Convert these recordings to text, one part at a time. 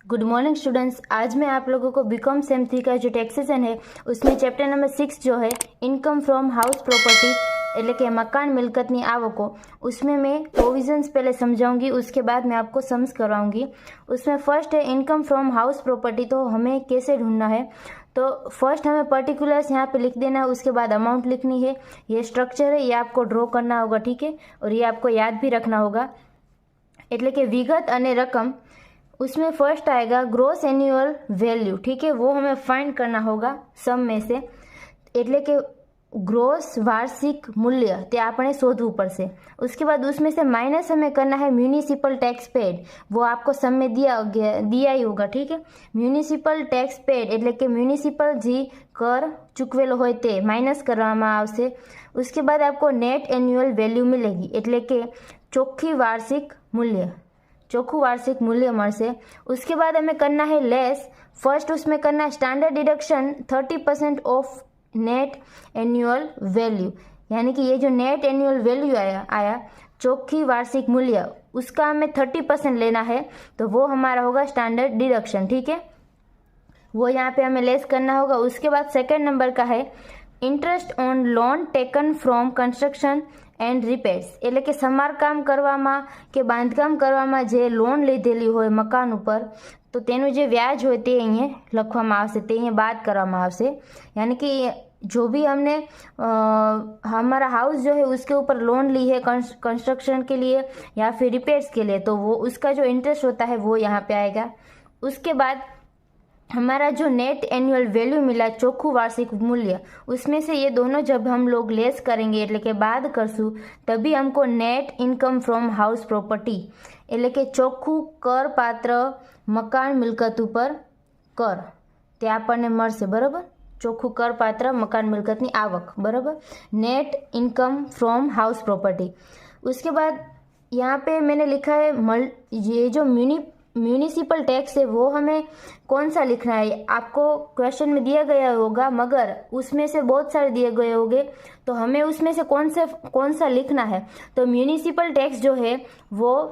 Good morning students. आज मैं आप लोगों को बीकॉम सेम 3 का जो टैक्सेशन है उसमें चैप्टर नंबर 6 जो है इनकम फ्रॉम हाउस प्रॉपर्टी એટલે કે મકાન મિલકતની આવકો, उसमें मैं प्रोविजंस पहले समझाऊंगी, उसके बाद मैं आपको सम्स करवाऊंगी। उसमें फर्स्ट है इनकम फ्रॉम हाउस प्रॉपर्टी। तो हमें कैसे ढूंढना है, तो फर्स्ट हमें पर्टिकुलर्स यहाँ पे लिख देना है, उसके बाद अमाउंट लिखनी है। ये स्ट्रक्चर है, ये आपको ड्रॉ करना होगा, ठीक है, और ये आपको याद भी रखना होगा। એટલે કે विगत અને रकम, उसमें फर्स्ट आएगा ग्रोस एनुअल वैल्यू, ठीक है, वो हमें फाइंड करना होगा सम में से। એટલે કે ग्रोस वार्षिक मूल्य ते आपने शोधवू पड़શે। उसके बाद उसमें से माइनस हमें करना है म्यूनिसिपल टैक्स पेड, वो आपको सम में दिया ही होगा, ठीक है। म्यूनिसिपल टैक्स पेड એટલે કે म्यूनिसिपल जी कर चूकवेलो होय ते माइनस करवामां आवशे। उसके बाद आपको नेट एन्युअल वैल्यू मिलेगी, એટલે કે ચોખ્ખી वार्षिक मूल्य, चोखू वार्षिक मूल्य मळशे। उसके बाद हमें करना है लेस। फर्स्ट उसमें करना है standard deduction 30% of net annual value, यानी कि ये जो नेट एनुअल वैल्यू आया चोखी वार्षिक मूल्य, उसका हमें 30% लेना है, तो वो हमारा होगा स्टैंडर्ड डिडक्शन, ठीक है, वो यहाँ पे हमें लेस करना होगा। उसके बाद सेकंड नंबर का है interest on loan taken from construction and repairs, એટલે કે સમારકામ કરવામાં કે બાંધકામ કરવામાં જે લોન લીધેલી હોય મકાન ઉપર, તો તેનું જે વ્યાજ હોય તે અહીંયા લખવામાં આવશે, તે અહીંયા બાદ કરવામાં આવશે। यानी कि जो भी हमने हमारा हाउस जो है उसके ऊपर लोन ली है कंस्ट्रक्शन के लिए या फिर रिपेयर्स के लिए, तो वो उसका जो इंटरेस्ट होता है वो यहाँ पे आएगा। उसके बाद हमारा जो नेट एनुअल वैल्यू मिला चोखू वार्षिक मूल्य, उसमें से ये दोनों जब हम लोग लेस करेंगे એટલે કે बाद करशू, तभी हमको net income from house property એટલે કે ચોખ્ખું कर पात्र मकान मिलकत ઉપર कर તે આપણને મળશે, બરાબર। ચોખ્ખું कर पात्र मकान मिलकतની आवक, बराबर, net income from house property. उसके बाद यहाँ पे मैंने लिखा है ये जो म्यूनिसिपल टैक्स है वो हमें कौन सा लिखना है, आपको क्वेश्चन में दिया गया होगा, मगर उसमें से बहुत सारे दिए गए होंगे, तो हमें उसमें से कौन सा लिखना है। तो म्यूनिसिपल टैक्स जो है वो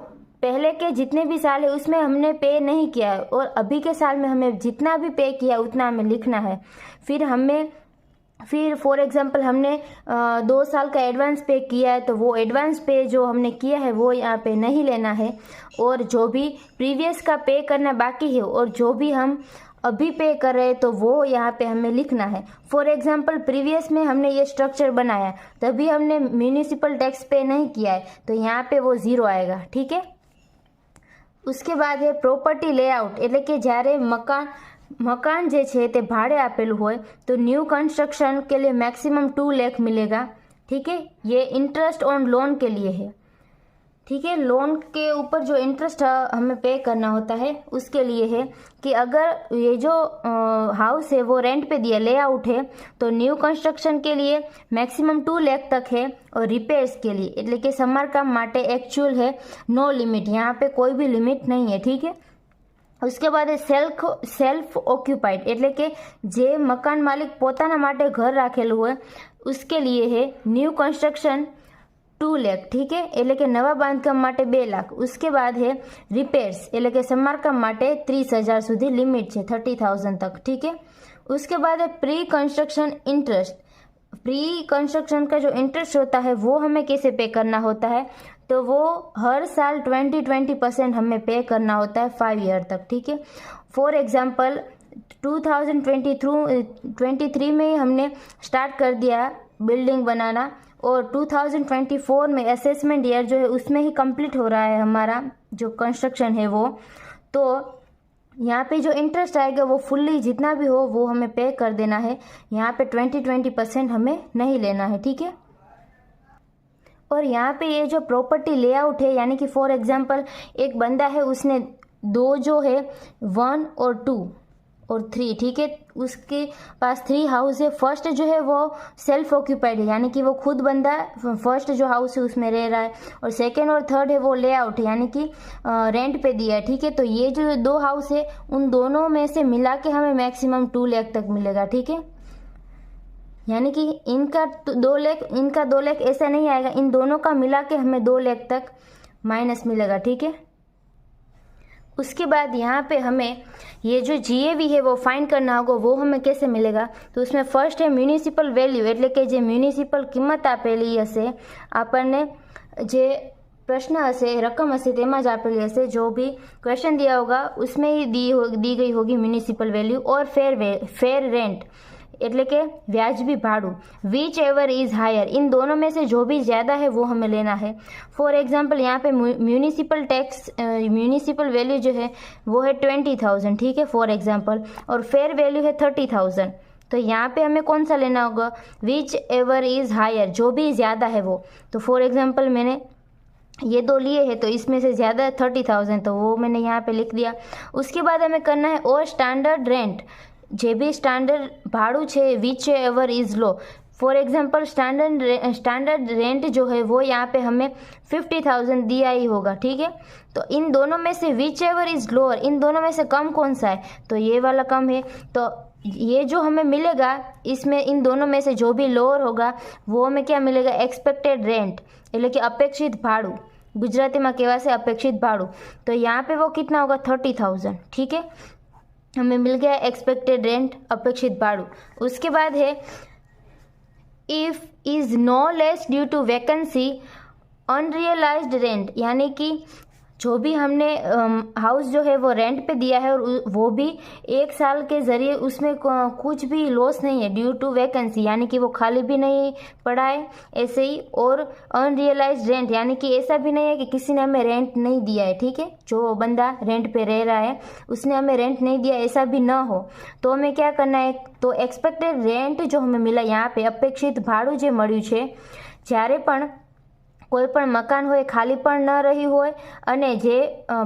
पहले के जितने भी साल है उसमें हमने पे नहीं किया है, और अभी के साल में हमें जितना भी पे किया उतना हमें लिखना है। फिर फॉर एग्जांपल हमने 2 साल का एडवांस पे किया है, तो वो एडवांस पे जो हमने किया है वो यहाँ पे नहीं लेना है, और जो भी प्रीवियस का पे करना बाकी है और जो भी हम अभी पे कर रहे हैं तो वो यहाँ पे हमें लिखना है। फॉर एग्जांपल प्रीवियस में हमने ये स्ट्रक्चर बनाया, तभी हमने म्यूनिसिपल टैक्स पे नहीं किया है, तो यहाँ पे वो 0 आएगा, ठीक है। उसके बाद है प्रोपर्टी लेआउट, એટલે કે જ્યારે मकान जे छे ते भाड़े आपेलू होय तो न्यू कंस्ट्रक्शन के लिए मैक्सिमम 2 लाख मिलेगा, ठीक है। ये इंटरेस्ट ऑन लोन के लिए है, ठीक है। लोन के ऊपर जो इंटरेस्ट हमें पे करना होता है उसके लिए है कि अगर ये जो हाउस है वो रेंट पे दिया लेआउट है, तो न्यू कंस्ट्रक्शन के लिए मैक्सिमम 2 लाख तक है, और रिपेयर्स के लिए એટલે કે સમારકામ માટે एक्चुअल है नो लिमिट, यहाँ पे कोई भी लिमिट नहीं है, ठीक है। उसके बाद है सेल्फ ऑक्युपाइड, એટલે કે જે મકાન માલિક પોતાના માટે ઘર રાખેલું હોય उसके लिए है न्यू कंस्ट्रक्शन 2 लाख, ठीक है, એટલે કે નવા બાંધકામ માટે 2 લાખ। उसके बाद है रिपेयर्स એટલે કે સમારકામ માટે 30,000 સુધી लिमिट है, 30,000 तक, ठीक है। उसके बाद है pre construction interest. Pre construction का जो इंटरेस्ट होता है वो हमें कैसे पे करना होता है, तो वो हर साल 20% हमें पे करना होता है 5 ईयर तक, ठीक है। फॉर एग्जांपल 2023 में हमने स्टार्ट कर दिया बिल्डिंग बनाना, और 2024 में असेसमेंट ईयर जो है उसमें ही कंप्लीट हो रहा है हमारा जो कंस्ट्रक्शन है वो, तो यहाँ पे जो इंटरेस्ट आएगा वो फुल्ली जितना भी हो वो हमें पे कर देना है, यहाँ पे 20% हमें नहीं लेना है, ठीक है। और यहाँ पे ये जो प्रॉपर्टी लेआउट है, यानी कि फॉर एग्जांपल एक बंदा है, उसने 2 जो है 1 और 2 और 3, ठीक है, उसके पास 3 हाउस है। फर्स्ट जो है वो सेल्फ ऑक्यूपाइड है, यानी कि वो खुद बंदा फर्स्ट जो हाउस है उसमें रह रहा है, और सेकंड और थर्ड है वो लेआउट है, यानी कि रेंट पे दिया है, ठीक है। तो ये जो 2 हाउस है उन दोनों में से मिला के हमें मैक्सिमम 2 लाख तक मिलेगा, ठीक है। यानी कि इनका 2 लाख, इनका 2 लाख ऐसा नहीं आएगा, इन दोनों का मिला के हमें 2 लाख तक माइनस मिलेगा, ठीक है। उसके बाद यहाँ पे हमें ये जो GAV है वो फाइंड करना होगा। वो हमें कैसे मिलेगा? तो उसमें फर्स्ट है म्युनिसिपल વેલ્યુ, એટલે કે જે મ્યુનિસિપલ કિંમત આપેલી હશે આપણને, જે प्रश्न हसे रकम हसे तेमा ज आपेली हसे, जो भी क्वेश्चन दिया होगा उसमें ही दी गई होगी म्युनिसिपल વેલ્યુ। और फेयर रेंट એટલે કે વ્યાજબી ભાડું, विच एवर इज़ हायर, इन दोनों में से जो भी ज़्यादा है वो हमें लेना है। फॉर एग्जांपल यहाँ पे म्यूनिसिपल टैक्स म्यूनिसिपल वेल्यू जो है वो है 20,000, ठीक है, फॉर एग्जांपल, और फेयर वैल्यू है 30,000। तो यहाँ पे हमें कौन सा लेना होगा? विच एवर इज़ हायर, जो भी ज़्यादा है वो। तो फॉर एग्जांपल मैंने ये दो लिए हैं, तो इसमें से ज़्यादा है 30,000, तो वो मैंने यहाँ पे लिख दिया। उसके बाद हमें करना है और स्टैंडर्ड रेंट, जे भी स्टैंडर्ड भाड़ू है, which ever is low. For example standard rent जो है वो यहाँ पे हमें 50,000 दिया ही होगा, ठीक है। तो इन दोनों में से विच एवर इज़ लोअर, इन दोनों में से कम कौन सा है? तो ये वाला कम है। तो ये जो हमें मिलेगा इसमें इन दोनों में से जो भी लोअर होगा वो हमें क्या मिलेगा? एक्सपेक्टेड रेंट, એટલે કે અપેક્ષિત ભાડું, ગુજરાતીમાં કહેવાશે અપેક્ષિત ભાડું। तो यहाँ पे वो कितना होगा? 30,000, ठीक है। हमें मिल गया एक्सपेक्टेड रेंट, अपेक्षित भाड़ू। उसके बाद है if is no less due to vacancy unrealised rent, यानी कि जो भी हमने हाउस जो है वो रेंट पे दिया है और वो भी 1 साल के ज़रिए उसमें कुछ भी लॉस नहीं है, ड्यू टू वैकेंसी, यानी कि वो खाली भी नहीं पड़ा है ऐसे ही। और अनरियलाइज्ड रेंट, यानी कि ऐसा भी नहीं है कि किसी ने हमें रेंट नहीं दिया है, ठीक है, जो बंदा रेंट पे रह रहा है उसने हमें रेंट नहीं दिया, ऐसा भी ना हो। तो हमें क्या करना है? तो एक्सपेक्टेड रेंट जो हमें मिला यहाँ पे, अपेक्षित भाड़ું જે મળ્યું છે, જ્યારે પણ કોઈ પણ મકાન હોય ખાલી પણ ન રહી હોય અને જે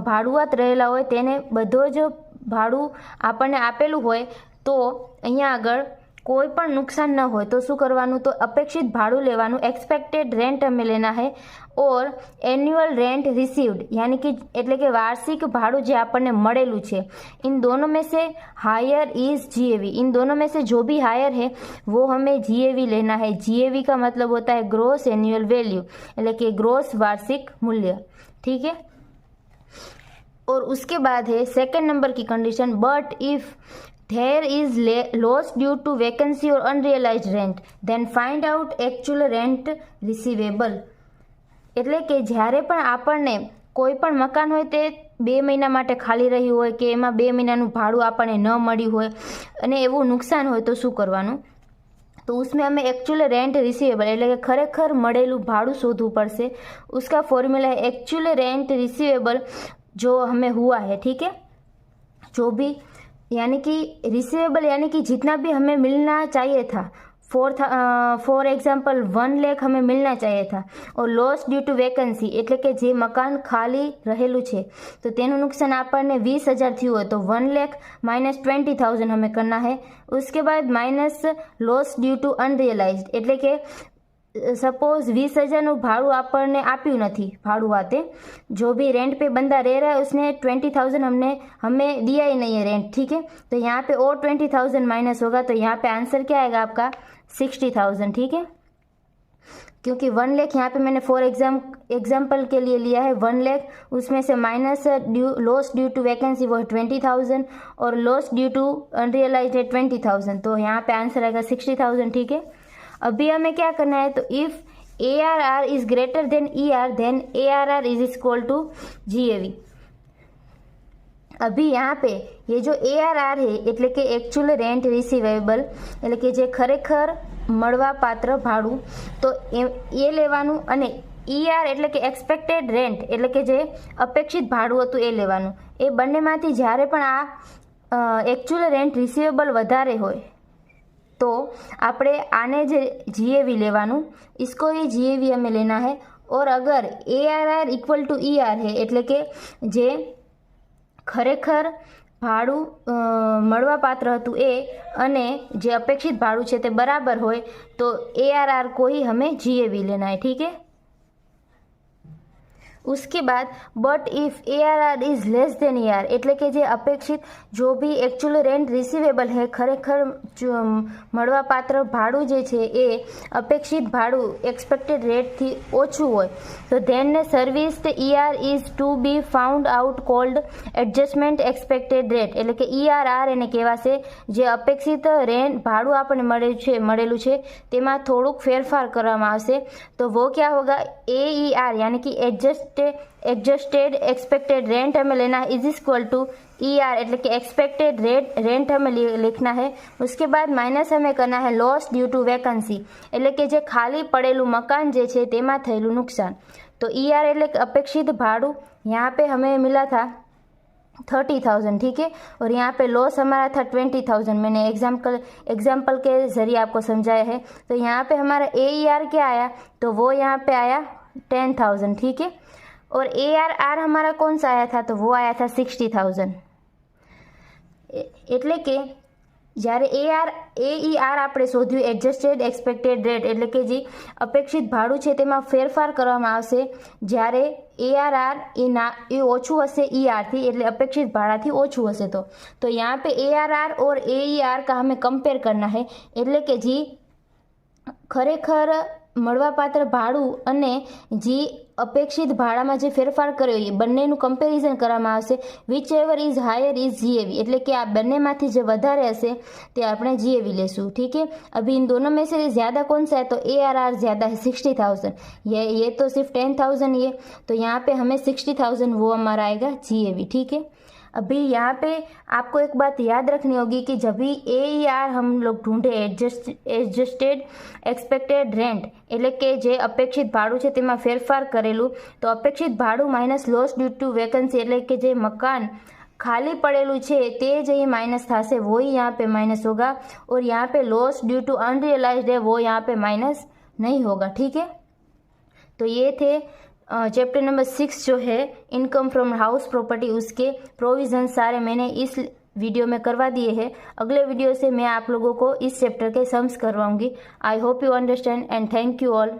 ભાડુઆત રહેલા હોય તેને બધો જ ભાડું આપણને આપેલું હોય, તો અહીંયા આગળ कोई पण नुकसान न हो तो शू करवानुं? तो अपेक्षित भाड़ू लेवानुं, एक्सपेक्टेड रेंट हमें लेना है। और एन्युअल रेंट रिसीव्ड, यानी कि एटले के वार्षिक भाड़ू जे आपने मळेलुं छे, इन दोनों में से हायर इज GAV, इन दोनों में से जो भी हायर है वो हमें GAV लेना है। GAV का मतलब होता है ग्रोस एन्युअल वैल्यू, एटले कि ग्रोस वार्षिक मूल्य, ठीक है। और उसके बाद है सेकंड नंबर की condition, but if there is loss due to vacancy or unrealized rent, then find out actual rent receivable। એટલે કે જ્યારે પણ આપણને કોઈ પણ મકાન હોય તે 2 મહિના માટે ખાલી રહ્યું હોય કે એમાં 2 મહિનાનું ભાડું આપણને ન મળ્યું હોય અને એવું નુકસાન હોય તો શું કરવાનું? तो उसमें हमें एक्चुअल रेंट रिसीवेबल એટલે કે ખરેખર મળેલું ભાડું શોધવું પડશે। उसका फॉर्मूला है एक्चुअल रेंट रिसीवेबल जो हमें हुआ है, ठीक है, जो भी यानी कि रिसीवेबल यानी कि जितना भी हमें मिलना चाहिए था, फॉर एग्जाम्पल 1 लाख हमें मिलना चाहिए था। और लॉस ड्यू टू वेकेंसी એટલે કે જે મકાન ખાલી રહેલું છે તો તેનું નુકસાન આપણને 20,000 થયું હોય, तो 1 लाख माइनस 20,000 हमें करना है। उसके बाद minus loss due to unrealised, એટલે કે सपोज 20,000 भाड़ू आपने आप्यू नहीं, भाड़ू आते जो भी रेंट पे बंदा रह रहा है उसने 20,000 हमें दिया ही नहीं है रेंट, ठीक है। तो यहाँ पे और 20,000 माइनस होगा, तो यहाँ पे आंसर क्या आएगा आपका? 60,000, ठीक है। क्योंकि 1 लाख यहाँ पे मैंने फॉर एग्जाम्पल के लिए लिया है 1 लाख, उसमें से minus loss due to vacancy वो है 20,000 और लॉस ड्यू टू अनरियलाइज्ड है 20,000, तो यहाँ पे आंसर आएगा 60,000, ठीक है। अभी हमें क्या करना है? तो if ARR is greater than ER then ARR is equal to GAV। अभी यहाँ पे ये जो ARR है એટલે કે एक्चुअल रेंट रिसीवेबल એટલે કે જે ખરેખર મળવા પાત્ર ભાડું, તો એ લેવાનું, અને ER એટલે કે એક્સપેક્ટેડ રેન્ટ એટલે કે જે અપેક્ષિત ભાડું હતું એ લેવાનું। એ બંનેમાંથી જ્યારે પણ આ एक्चुअल रेंट रिसीवेबल વધારે હોય तो આપણે આને જે GAV લેવાનું, इसको ही GAV हमें लेना है। और अगर ARR इक्वल टू ER है એટલે કે જે ખરેખર ભાડું મળવા પાત્ર હતું એ અને જે અપેક્ષિત ભાડું છે તે બરાબર હોય તો ARR को ही हमें GAV लेना है, ठीक है। उसके बाद but if ARR is less than ER એટલે કે જે અપેક્ષિત જો બી એકચ્યુઅલ રેન્ટ રિસીવેબલ હે ખરેખર મળવાપાત્ર ભાડું જે છે એ અપેક્ષિત ભાડું એક્સપેક્ટેડ રેટથી ઓછું હોય તો then service ER is to be found out called adjustment expected rate એટલે કે ERR એને કહેવાશે જે અપેક્ષિત રેન્ટ ભાડું આપણને મળેલું છે તેમાં થોડુંક ફેરફાર કરવામાં આવશે तो वो क्या होगा AER यानी कि एडजस्टेड एक्सपेक्टेड रेंट हमें लेना है इज इक्वल टू ER એટલે કે एक्सपेक्टेड रेंट हमें लिखना है। उसके बाद माइनस हमें करना है लॉस ड्यू टू वैकेंसी એટલે કે જે ખાલી પડેલું મકાન જે છે તેમાં થયેલું નુકસાન। तो ER એટલે કે अपेक्षित भाड़ું यहाँ पे हमें मिला था 30,000 ठीक है और यहाँ पे लॉस हमारा था 20,000 मैंने एग्जाम्पल के जरिए आपको समझाया है। तो यहाँ पे हमारा AER क्या आया तो वो यहाँ पे आया 10,000 ठीक है और ARR हमारा कौन सा आया था तो वो आया था 60,000 એટલે કે જ્યારે AER આપણે શોધ્યું એડજસ્ટેડ એક્સપેક્ટેડ રેટ એટલે કે જે અપેક્ષિત ભાડું છે તેમાં ફેરફાર કરવામાં આવશે જ્યારે ARR એ ઓછું હશે ER થી એટલે अपेक्षित ભાડાથી ઓછું હશે तो यहाँ पे ARR और AER का हमें कंपेयर करना है એટલે કે જે ખરેખર મળવાપાત્ર ભાડું અને જે અપેક્ષિત ભાડામાં જે ફેરફાર કર્યો એ બંનેનું કમ્પેરિઝન કરવામાં આવશે which ever is higher is GAV એટલે કે આ બંનેમાંથી જે વધારે હશે તે આપણે GAV લેશું ठीक है। अभी इन दोनों में से ज़्यादा कौन सा है तो ARR ज़्यादा है 60,000 ये तो सिर्फ 10,000 ये तो यहाँ पे हमें 60,000 वो हमारा आएगा GAV ठीक है। अभी यहाँ पे आपको एक बात याद रखनी होगी कि जब भी AER हम लोग ढूंढे एडजस्टेड एक्सपेक्टेड रेंट એટલે કે જે અપેક્ષિત ભાડું છે તેમાં ફેરફાર કરેલું તો અપેક્ષિત ભાડું minus loss due to vacancy એટલે કે જે મકાન खाली पड़ेलू છે તે જ અહીં माइनस थासे वो ही यहाँ पे माइनस होगा और यहाँ पे लॉस ड्यू टू अनरियलाइज्ड है वो यहाँ पे माइनस नहीं होगा ठीक है। तो ये थे चैप्टर नंबर 6 जो है इनकम फ्रॉम हाउस प्रॉपर्टी उसके प्रोविज़न सारे मैंने इस वीडियो में करवा दिए हैं। अगले वीडियो से मैं आप लोगों को इस चैप्टर के सम्स करवाऊंगी। I hope you understand and thank you all.